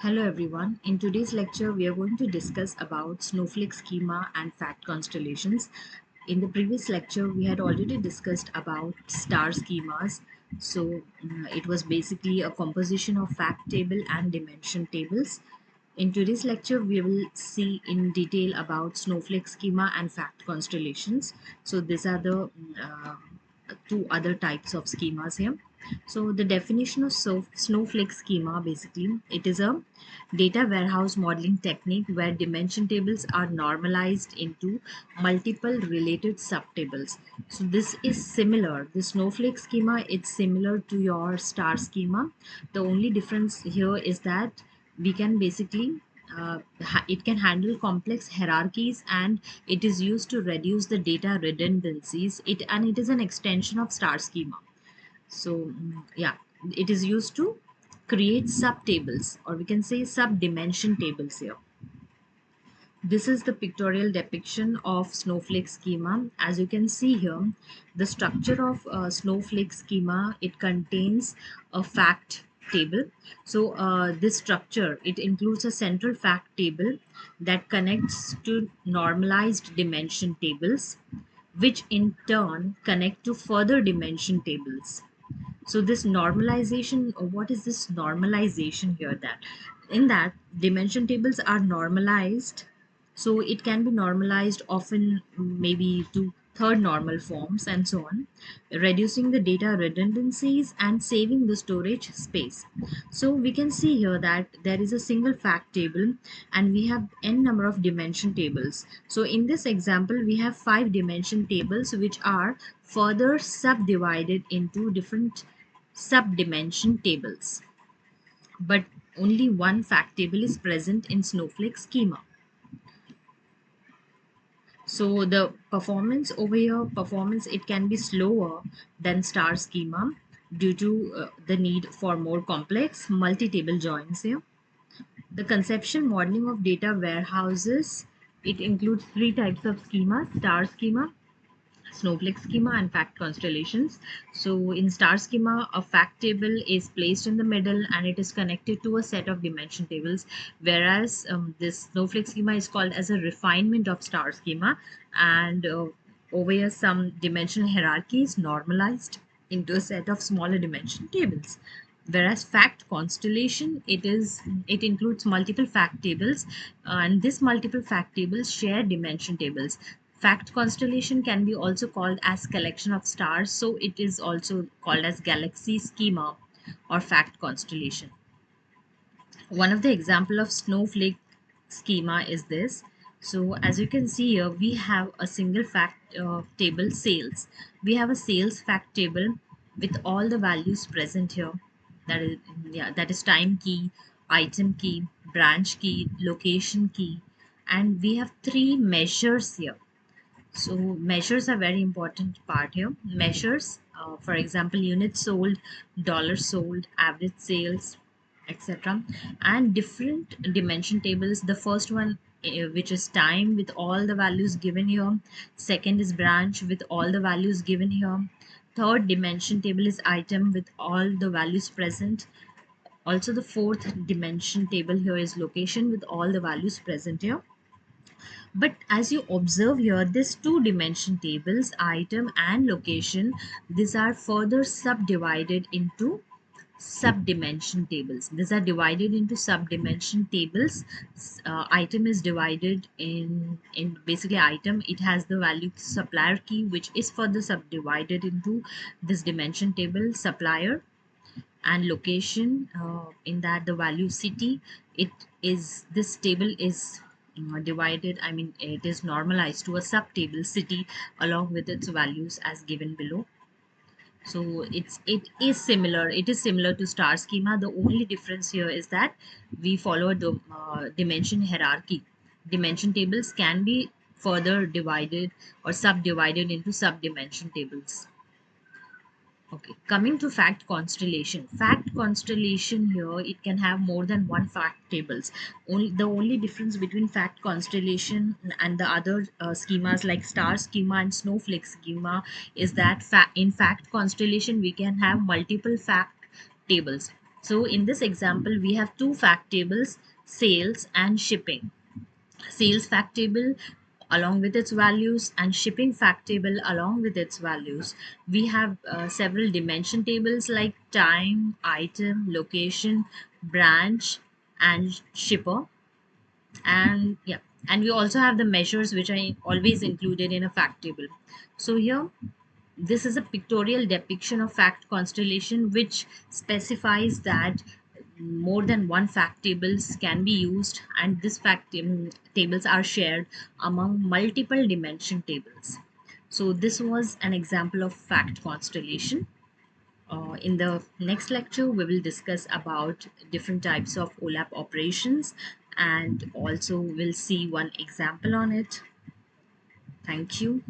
Hello everyone. In today's lecture, we are going to discuss about Snowflake schema and fact constellations. In the previous lecture, we had already discussed about star schemas. It was basically a composition of fact table and dimension tables. In today's lecture, we will see in detail about Snowflake schema and fact constellations. So these are the two other types of schemas here. So the definition of Snowflake schema, basically, it is a data warehouse modeling technique where dimension tables are normalized into multiple related subtables. So this is similar. The Snowflake schema, it's similar to your star schema. The only difference here is that we can basically it can handle complex hierarchies, and it is used to reduce the data redundancies. It is an extension of star schema. Yeah, it is used to create subtables, or we can say sub-dimension tables here. This is the pictorial depiction of Snowflake schema. As you can see here, the structure of Snowflake schema, it contains a fact table. This structure, it includes a central fact table that connects to normalized dimension tables, which in turn connect to further dimension tables. So this normalization, what is this normalization here? That in that dimension tables are normalized, so it can be normalized often maybe to third normal forms and so on, reducing the data redundancies and saving the storage space. So we can see here that there is a single fact table and we have n number of dimension tables. So in this example, we have 5 dimension tables which are further subdivided into different sub-dimension tables, but only one fact table is present in Snowflake schema. So the performance over here, it can be slower than star schema due to the need for more complex multi-table joins here. The conceptual modeling of data warehouses, it includes 3 types of schema: star schema, Snowflake schema, and fact constellations. So in star schema, a fact table is placed in the middle and it is connected to a set of dimension tables, whereas this Snowflake schema is called as a refinement of star schema, and over here some dimensional hierarchy is normalized into a set of smaller dimension tables. Whereas fact constellation, it includes multiple fact tables, and this multiple fact tables share dimension tables. Fact constellation can be also called as collection of stars, so it is also called as galaxy schema or fact constellation. One of the example of Snowflake schema is this. So as you can see here, we have a single fact table, sales. We have a sales fact table with all the values present here. That is time key, item key, branch key, location key, and we have 3 measures here. So measures are very important part here. Measures, for example, units sold, dollars sold, average sales, etc. And different dimension tables. The first one, which is time with all the values given here. Second is branch with all the values given here. Third dimension table is item with all the values present. Also the fourth dimension table here is location with all the values present here. But as you observe here, these 2 dimension tables, item and location, these are further subdivided into sub-dimension tables. These are divided into sub-dimension tables. Item is divided in basically item. It has the value supplier key, which is further subdivided into this dimension table supplier, and location, in that the value city, it is this table is divided, I mean it is normalized to a subtable city along with its values as given below. So it is similar to star schema. The only difference here is that we follow a dimension hierarchy. Dimension tables can be further divided or subdivided into sub-dimension tables. Okay, coming to fact constellation. Fact constellation here, it can have more than one fact tables. The only difference between fact constellation and the other schemas like star schema and Snowflake schema is that in fact constellation we can have multiple fact tables. So in this example, we have two fact tables, sales and shipping. Sales fact table along with its values and shipping fact table along with its values. We have several dimension tables like time, item, location, branch, and shipper. And yeah, and we also have the measures which I always included in a fact table. So here, this is a pictorial depiction of fact constellation which specifies that more than one fact tables can be used, and this tables are shared among multiple dimension tables. So this was an example of fact constellation. In the next lecture, we will discuss about different types of OLAP operations, and also we'll see one example on it. Thank you.